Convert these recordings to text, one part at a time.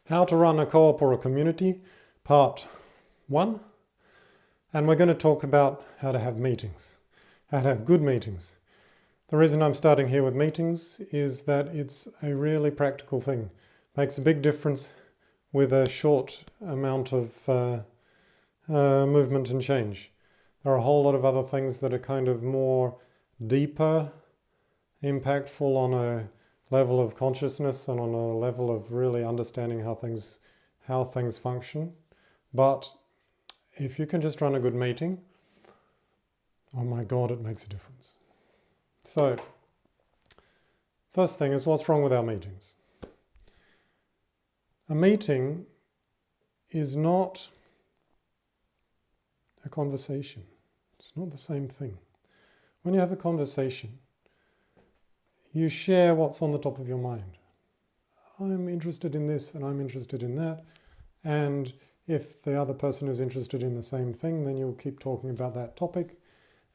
How to run a co-op or a community, part 1. And we're going to talk about how to have meetings, how to have good meetings. The reason I'm starting here with meetings is that it's a really practical thing. Makes a big difference with a short amount of movement and change. There are a whole lot of other things that are kind of more deeper, impactful on a level of consciousness and on a level of really understanding how things function. But if you can just run a good meeting, oh my God, it makes a difference. So, first thing is, what's wrong with our meetings? A meeting is not a conversation. It's not the same thing. When you have a conversation, you share what's on the top of your mind. I'm interested in this and I'm interested in that. And if the other person is interested in the same thing, then you'll keep talking about that topic.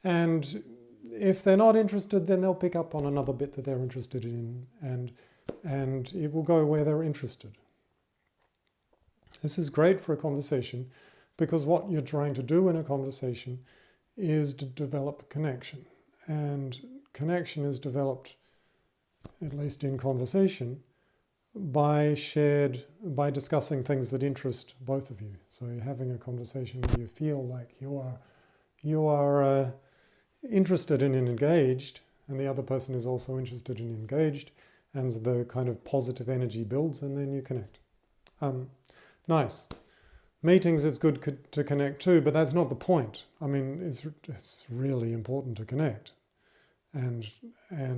And if they're not interested, then they'll pick up on another bit that they're interested in, and it will go where they're interested. This is great for a conversation because what you're trying to do in a conversation is to develop a connection. And connection is developed, at least in conversation, by discussing things that interest both of you. So you're having a conversation where you feel like you are interested and engaged, and the other person is also interested and engaged, and the kind of positive energy builds, and then you connect. Nice. Meetings, it's good to connect too, but that's not the point. I mean, it's really important to connect. And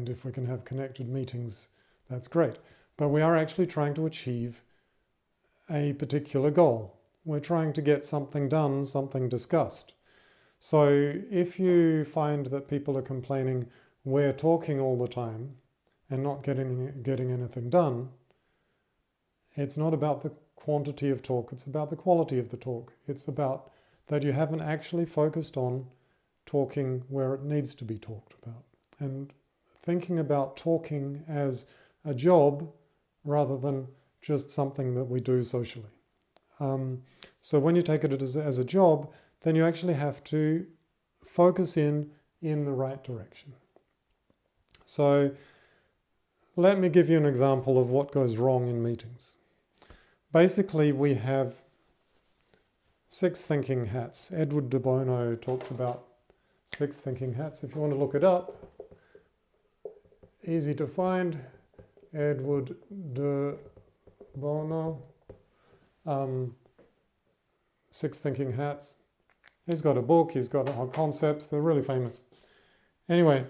if we can have connected meetings, that's great. But we are actually trying to achieve a particular goal. We're trying to get something done, something discussed. So if you find that people are complaining, we're talking all the time and not getting anything done, it's not about the quantity of talk, it's about the quality of the talk. It's about that you haven't actually focused on talking where it needs to be talked about. And thinking about talking as a job rather than just something that we do socially. So when you take it as a job, then you actually have to focus in the right direction. So let me give you an example of what goes wrong in meetings. Basically, we have 6 thinking hats. Edward de Bono talked about 6 thinking hats. If you want to look it up, easy to find. Edward de Bono, 6 thinking hats. He's got a book, he's got concepts, they're really famous. Anyway,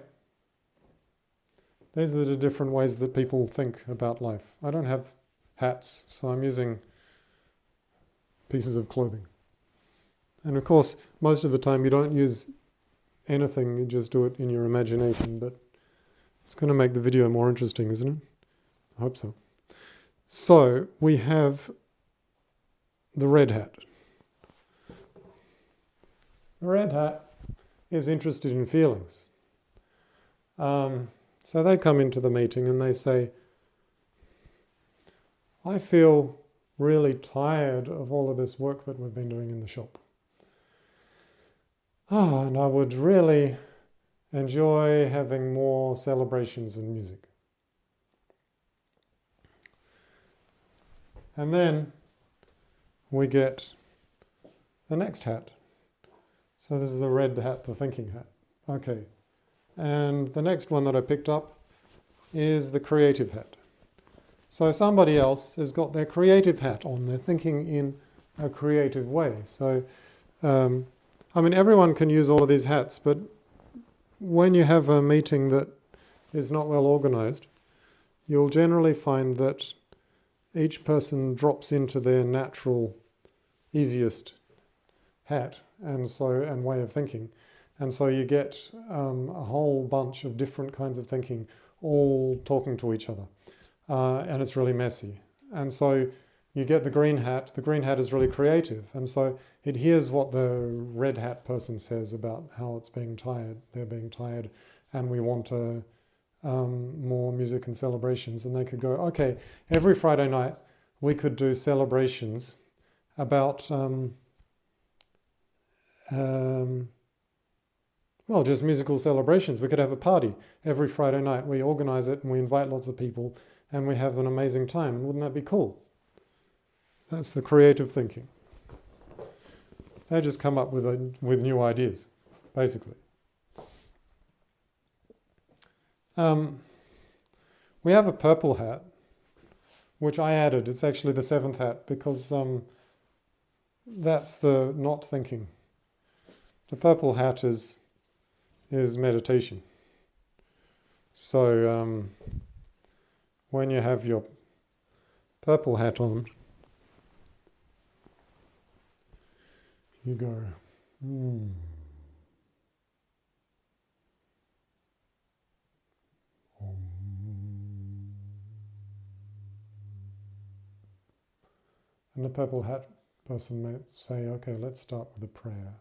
these are the different ways that people think about life. I don't have hats, so I'm using pieces of clothing. And of course, most of the time you don't use anything, you just do it in your imagination, but it's going to make the video more interesting, isn't it? I hope so. So we have the red hat. The red hat is interested in feelings. So they come into the meeting and they say, I feel really tired of all of this work that we've been doing in the shop. And I would really enjoy having more celebrations and music. And then we get the next hat. So this is the red hat, the thinking hat. Okay. And the next one that I picked up is the creative hat. So somebody else has got their creative hat on. They're thinking in a creative way. So, I mean, everyone can use all of these hats, but when you have a meeting that is not well organized, you'll generally find that each person drops into their natural, easiest hat and way of thinking. And so you get a whole bunch of different kinds of thinking all talking to each other. And it's really messy. And so you get the green hat. The green hat is really creative. And so it hears what the red hat person says about how it's being tired. They're being tired and we want more music and celebrations. And they could go, okay, every Friday night we could do celebrations about, well, just musical celebrations. We could have a party every Friday night. We organize it and we invite lots of people and we have an amazing time. Wouldn't that be cool? That's the creative thinking. They just come up with new ideas, basically. We have a purple hat, which I added. It's actually the 7th hat because that's the not thinking. The purple hat is meditation. So when you have your purple hat on, you go, And the purple hat person may say, okay, let's start with a prayer.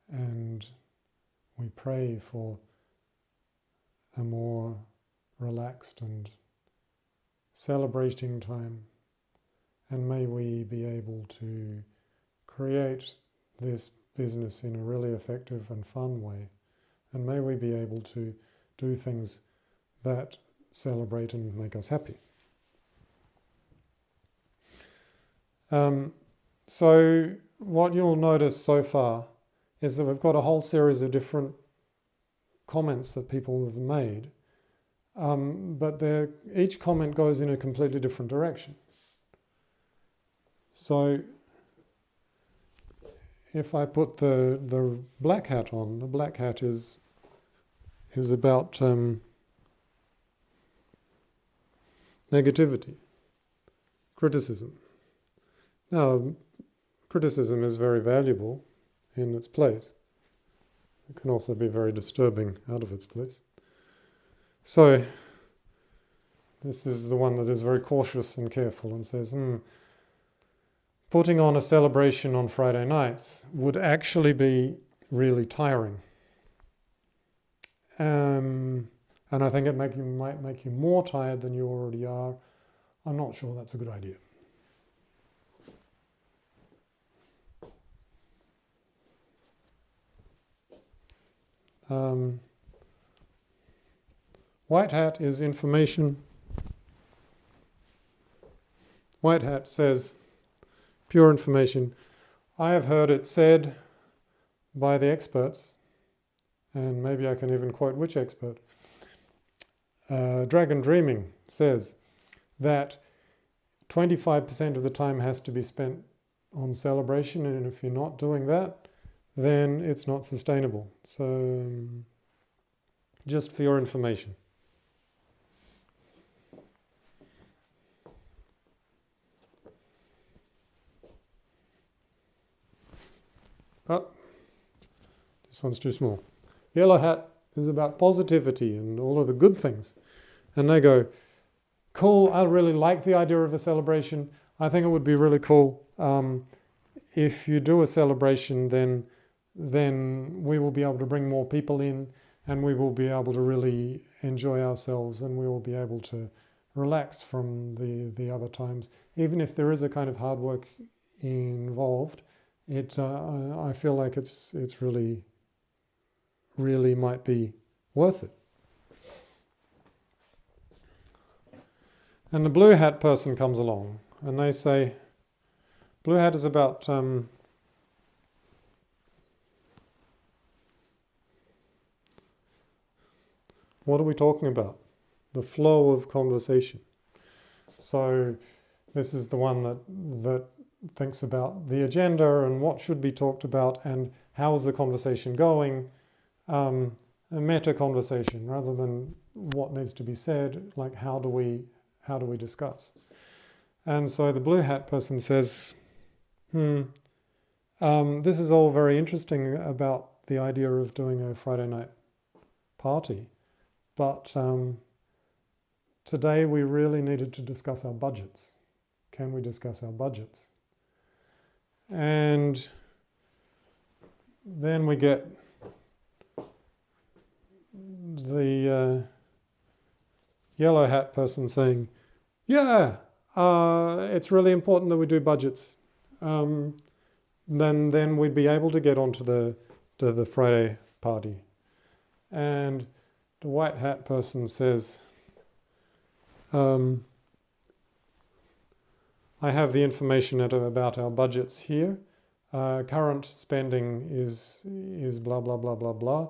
And we pray for a more relaxed and celebrating time. And may we be able to create this business in a really effective and fun way. And may we be able to do things that celebrate and make us happy. So what you'll notice so far is that we've got a whole series of different comments that people have made, but each comment goes in a completely different direction. So if I put the black hat on, the black hat is about negativity, criticism. Now, criticism is very valuable in its place. It can also be very disturbing out of its place. So, this is the one that is very cautious and careful and says, putting on a celebration on Friday nights would actually be really tiring. And I think it might make you more tired than you already are. I'm not sure that's a good idea. White hat is information. White hat says pure information. I have heard it said by the experts, and maybe I can even quote which expert. Dragon Dreaming says that 25% of the time has to be spent on celebration, and if you're not doing that, then it's not sustainable. So, just for your information. Oh, this one's too small. Yellow hat is about positivity and all of the good things. And they go, cool, I really like the idea of a celebration. I think it would be really cool if you do a celebration, then we will be able to bring more people in and we will be able to really enjoy ourselves and we will be able to relax from the other times. Even if there is a kind of hard work involved, I feel like it's really might be worth it. And the blue hat person comes along and they say, blue hat is about what are we talking about? The flow of conversation. So this is the one that thinks about the agenda and what should be talked about and how is the conversation going. A meta conversation rather than what needs to be said, like how do we discuss? And so the blue hat person says, this is all very interesting about the idea of doing a Friday night party. But today we really needed to discuss our budgets. Can we discuss our budgets? And then we get the yellow hat person saying, yeah, it's really important that we do budgets. Then we'd be able to get onto the Friday party. And the white hat person says, I have the information about our budgets here. Current spending is blah, blah, blah, blah, blah.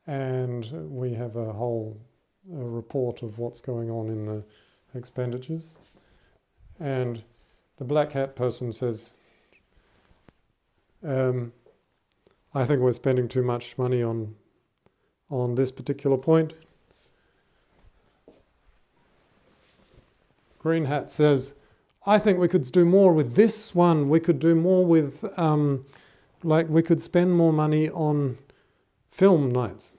And we have a whole report of what's going on in the expenditures. And the black hat person says, I think we're spending too much money on this particular point. Green hat says, I think we could do more with this one. We could do more with, like we could spend more money on film nights.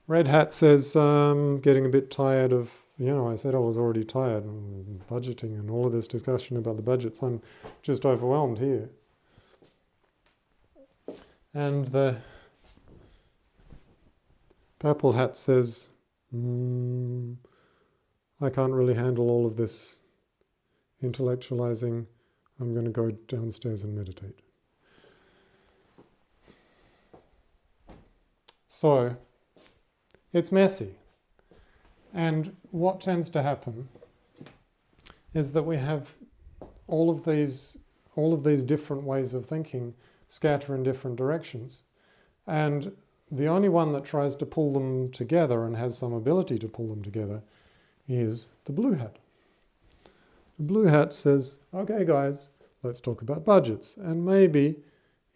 Red hat says, getting a bit tired of, I said I was already tired of budgeting and all of this discussion about the budgets. I'm just overwhelmed here. And the purple hat says, I can't really handle all of this intellectualizing. I'm going to go downstairs and meditate. So, it's messy. And what tends to happen is that we have all of these different ways of thinking scatter in different directions. And the only one that tries to pull them together and has some ability to pull them together is the blue hat. The blue hat says, okay guys, let's talk about budgets. And maybe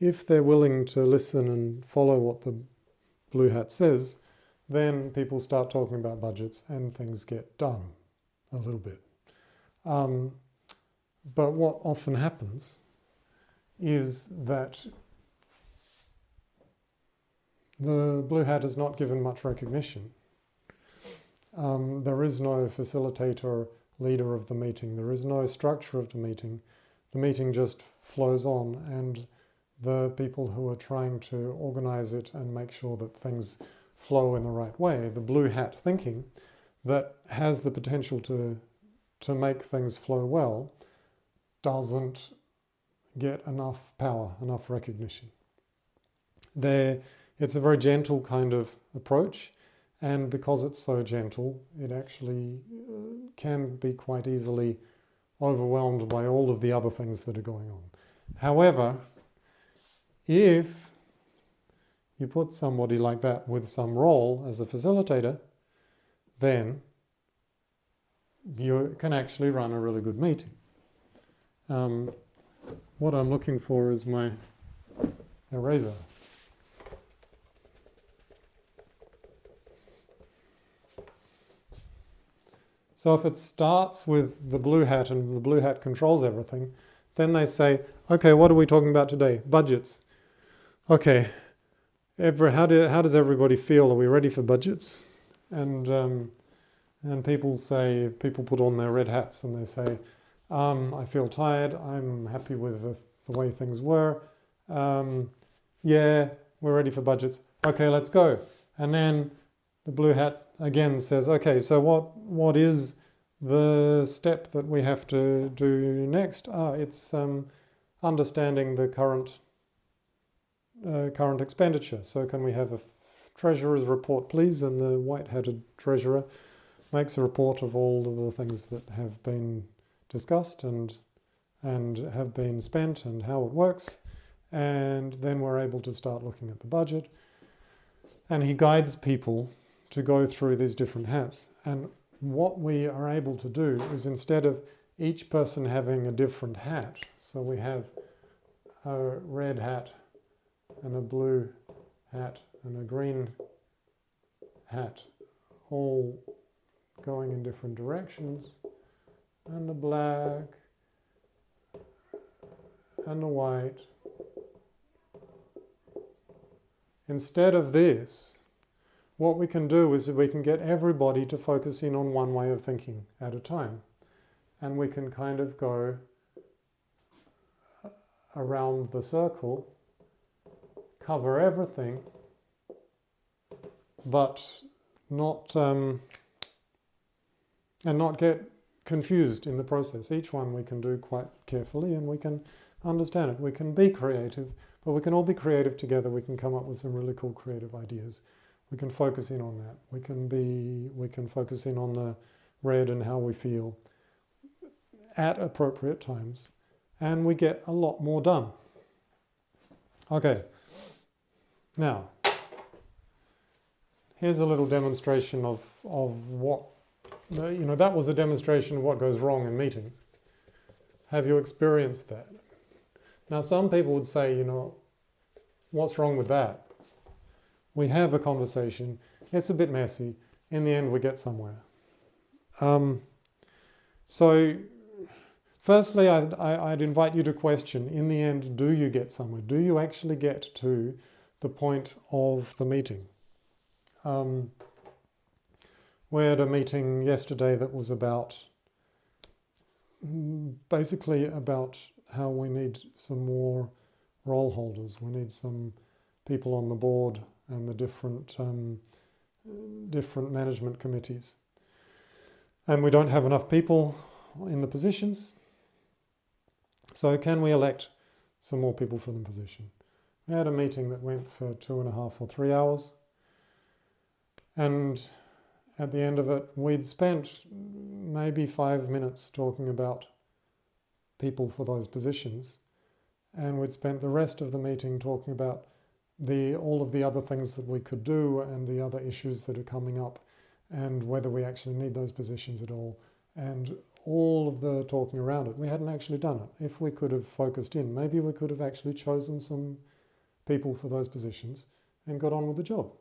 if they're willing to listen and follow what the blue hat says, then people start talking about budgets and things get done a little bit. But what often happens is that the blue hat is not given much recognition. There is no facilitator, leader of the meeting. There is no structure of the meeting. The meeting just flows on, and the people who are trying to organize it and make sure that things flow in the right way, the blue hat thinking that has the potential to make things flow well, doesn't get enough power, enough recognition. It's a very gentle kind of approach, and because it's so gentle, it actually can be quite easily overwhelmed by all of the other things that are going on. However, if you put somebody like that with some role as a facilitator, then you can actually run a really good meeting. What I'm looking for is my eraser. So if it starts with the blue hat and the blue hat controls everything, then they say, okay, what are we talking about today? Budgets. Okay, how does everybody feel? Are we ready for budgets? And people put on their red hats and they say, I feel tired, I'm happy with the way things were. Yeah, we're ready for budgets. Okay, let's go. And then the blue hat again says, okay, so what is the step that we have to do next? It's understanding the current expenditure. So can we have a treasurer's report, please? And the white-hatted treasurer makes a report of all of the things that have been discussed and have been spent and how it works. And then we're able to start looking at the budget. And he guides people to go through these different hats. And what we are able to do is, instead of each person having a different hat, so we have a red hat and a blue hat and a green hat all going in different directions, and the black and the white. Instead of this, what we can do is we can get everybody to focus in on one way of thinking at a time. And we can kind of go around the circle cover everything, but not and not get confused in the process. Each one we can do quite carefully, and we can understand it. We can be creative, but we can all be creative together. We can come up with some really cool creative ideas. We can focus in on that. We can focus in on the red and how we feel at appropriate times, and we get a lot more done. Okay, now here's a little demonstration of what, that was a demonstration of what goes wrong in meetings. Have you experienced that? Now, some people would say, what's wrong with that? We have a conversation, it's a bit messy, in the end we get somewhere. So, firstly, I'd invite you to question, in the end, do you get somewhere? Do you actually get to the point of the meeting? We had a meeting yesterday that was basically about how we need some more role holders. We need some people on the board and the different management committees. And we don't have enough people in the positions. So can we elect some more people for the position? We had a meeting that went for 2.5 or 3 hours. And at the end of it, we'd spent maybe 5 minutes talking about people for those positions. And we'd spent the rest of the meeting talking about all of the other things that we could do and the other issues that are coming up and whether we actually need those positions at all. And all of the talking around it, we hadn't actually done it. If we could have focused in, maybe we could have actually chosen some people for those positions and got on with the job.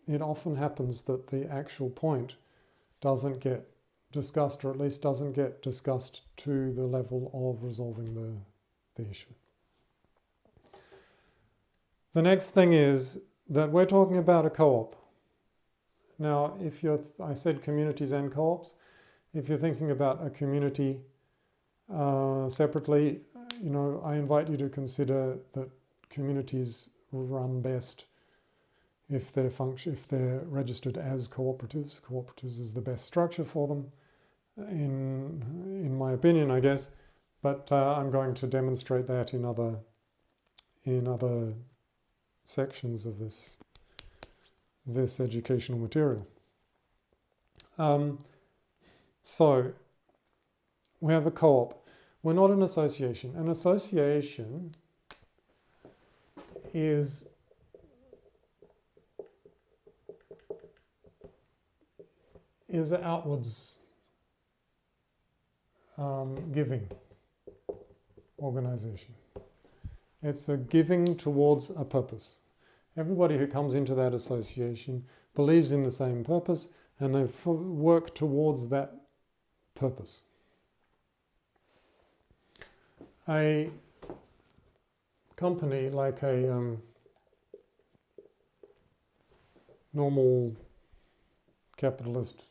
It often happens that the actual point doesn't get discussed, or at least doesn't get discussed to the level of resolving the issue. The next thing is that we're talking about a co-op. Now, I said communities and co-ops. If you're thinking about a community separately, I invite you to consider that communities run best if they're registered as cooperatives. Cooperatives is the best structure for them, in my opinion, I guess. But I'm going to demonstrate that in other sections of this educational material. So we have a co-op. We're not an association. An association is an outwards giving organization. It's a giving towards a purpose. Everybody who comes into that association believes in the same purpose, and they work towards that purpose. A company like a normal capitalist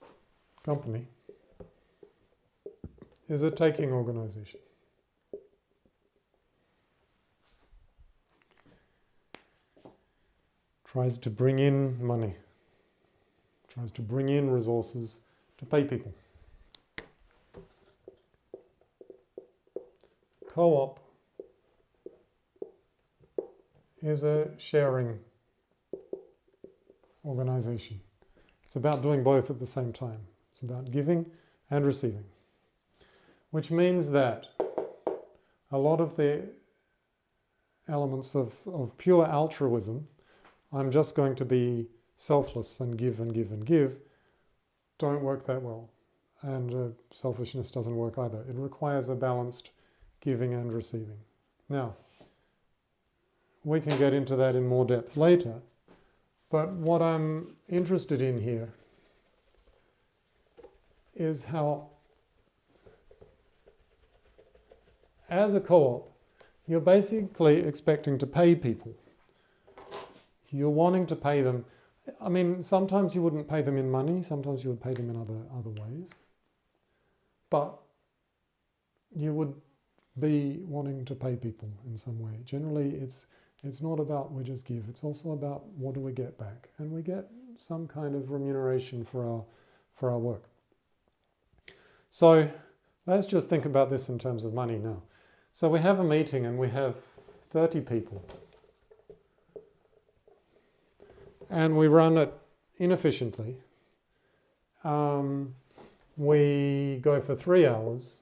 company is a taking organization. Tries to bring in money, tries to bring in resources to pay people. Co-op is a sharing organization. It's about doing both at the same time. It's about giving and receiving, which means that a lot of the elements of pure altruism, I'm just going to be selfless and give and give and give, don't work that well. And selfishness doesn't work either. It requires a balanced giving and receiving. Now, we can get into that in more depth later, but what I'm interested in here is how, as a co-op, you're basically expecting to pay people. You're wanting to pay them. I mean, sometimes you wouldn't pay them in money, sometimes you would pay them in other ways. But you would be wanting to pay people in some way. Generally, it's not about we just give. It's also about what do we get back, and we get some kind of remuneration for our work. So let's just think about this in terms of money now. So we have a meeting and we have 30 people, and we run it inefficiently. We go for 3 hours,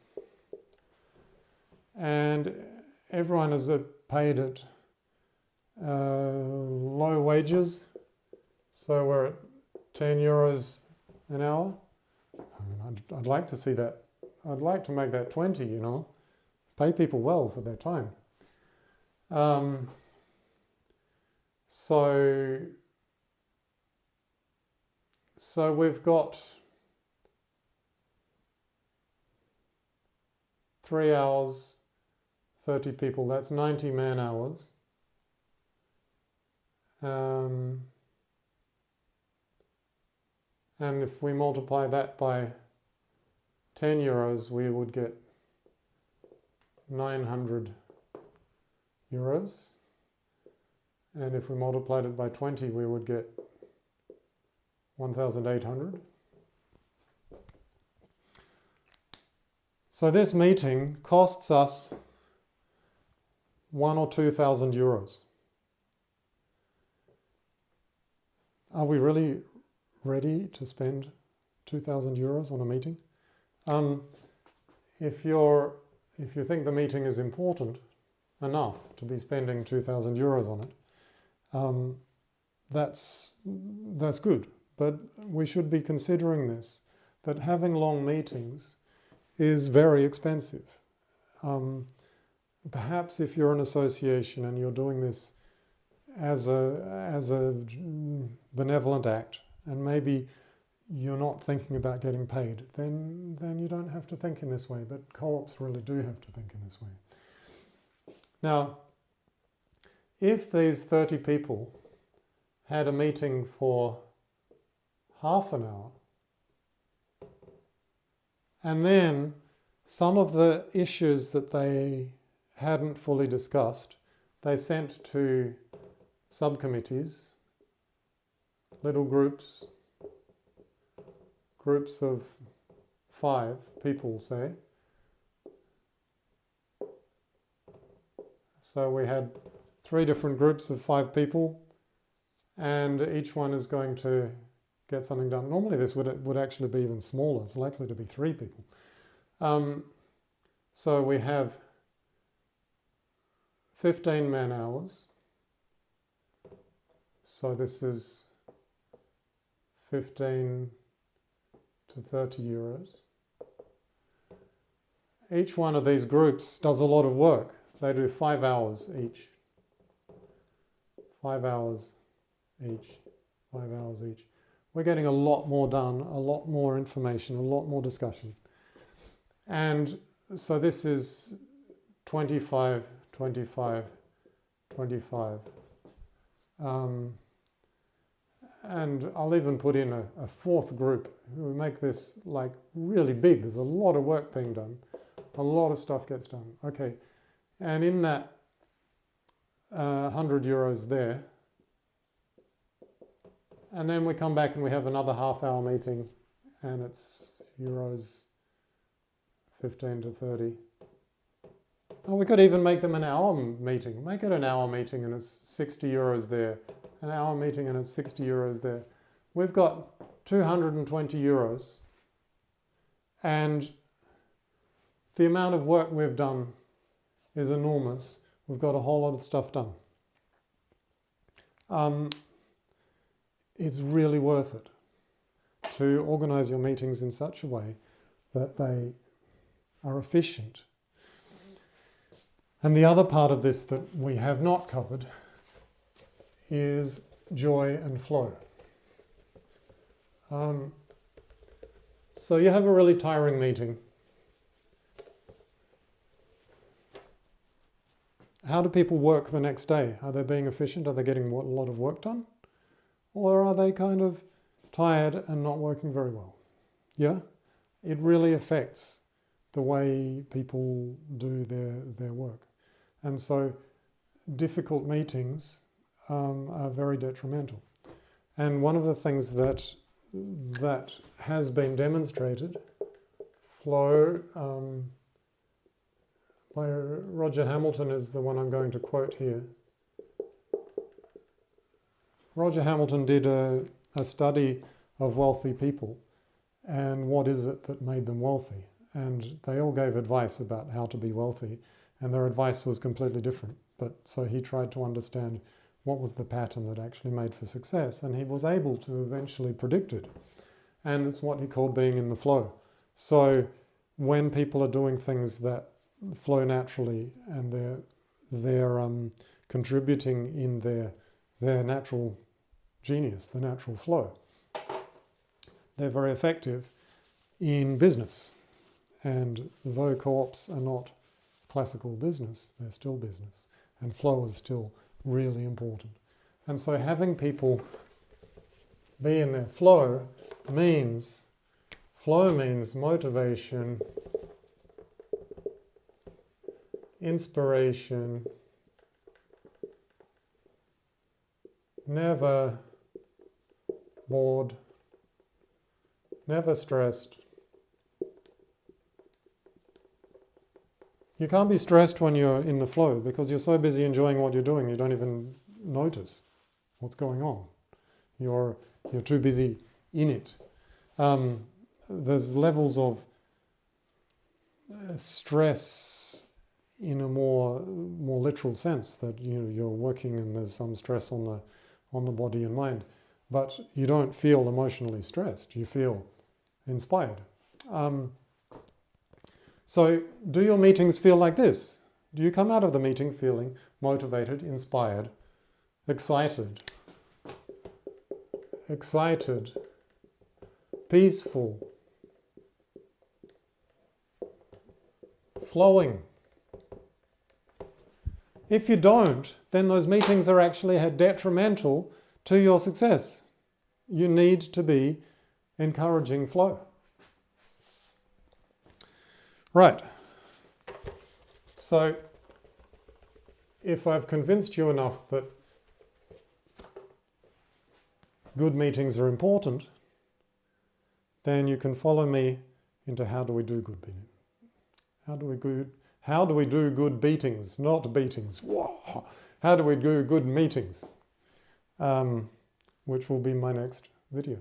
and everyone is paid at low wages, so we're at 10 euros an hour. I'd like to see that. I'd like to make that 20, you know. Pay people well for their time. So we've got 3 hours, 30 people, that's 90 man hours. And if we multiply that by 10 euros, we would get 900 euros. And if we multiplied it by 20, we would get 1,800. So this meeting costs us 1,000 or 2,000 euros. Are we really ready to spend 2,000 euros on a meeting? If you think the meeting is important enough to be spending 2,000 euros on it, that's good. But we should be considering this, that having long meetings is very expensive. Perhaps if you're an association and you're doing this as a benevolent act, and maybe you're not thinking about getting paid, then you don't have to think in this way. But co-ops really do have to think in this way. Now, if these 30 people had a meeting for half an hour, and then some of the issues that they hadn't fully discussed, they sent to subcommittees, little groups of 5 people, say. So we had 3 different groups of 5 people, and each one is going to get something done. Normally this would actually be even smaller. It's likely to be 3 people. So we have 15 man hours. So this is 15 to 30 euros. Each one of these groups does a lot of work. They do 5 hours each. 5 hours each. 5 hours each. We're getting a lot more done, a lot more information, a lot more discussion. And so this is 25, 25, 25. And I'll even put in a 4th group who make this like really big. There's a lot of work being done. A lot of stuff gets done. Okay, and in that 100 euros there, and then we come back and we have another half-hour meeting, and it's euros 15 to 30. Oh, we could even make them an hour meeting. Make it an hour meeting and it's 60 euros there. An hour meeting and it's 60 euros there. We've got 220 euros. And the amount of work we've done is enormous. We've got a whole lot of stuff done. It's really worth it to organize your meetings in such a way that they are efficient. And the other part of this that we have not covered is joy and flow. So you have a really tiring meeting. How do people work the next day? Are they being efficient? Are they getting a lot of work done? Or are they kind of tired and not working very well? Yeah? It really affects the way people do their work. And so difficult meetings are very detrimental. And one of the things that has been demonstrated, flow, by Roger Hamilton is the one I'm going to quote here. Roger Hamilton did a study of wealthy people and what is it that made them wealthy. And they all gave advice about how to be wealthy, and their advice was completely different. But so he tried to understand what was the pattern that actually made for success, and he was able to eventually predict it. And it's what he called being in the flow. So when people are doing things that flow naturally and they're contributing in their natural genius, the natural flow, they're very effective in business. And though co-ops are not classical business, they're still business. And flow is still really important. And so having people be in their flow means motivation, inspiration, never bored, never stressed. You can't be stressed when you're in the flow because you're so busy enjoying what you're doing you don't even notice what's going on. You're too busy in it. There's levels of stress in a more literal sense that you're working and there's some stress on the body and mind, but you don't feel emotionally stressed. You feel inspired. So do your meetings feel like this? Do you come out of the meeting feeling motivated, inspired, excited, peaceful, flowing? If you don't, then those meetings are actually detrimental to your success. You need to be encouraging flow. Right. So, if I've convinced you enough that good meetings are important, then you can follow me into how do we do good meetings. How do we do good beatings, not beatings. Whoa. How do we do good meetings? Which will be my next video.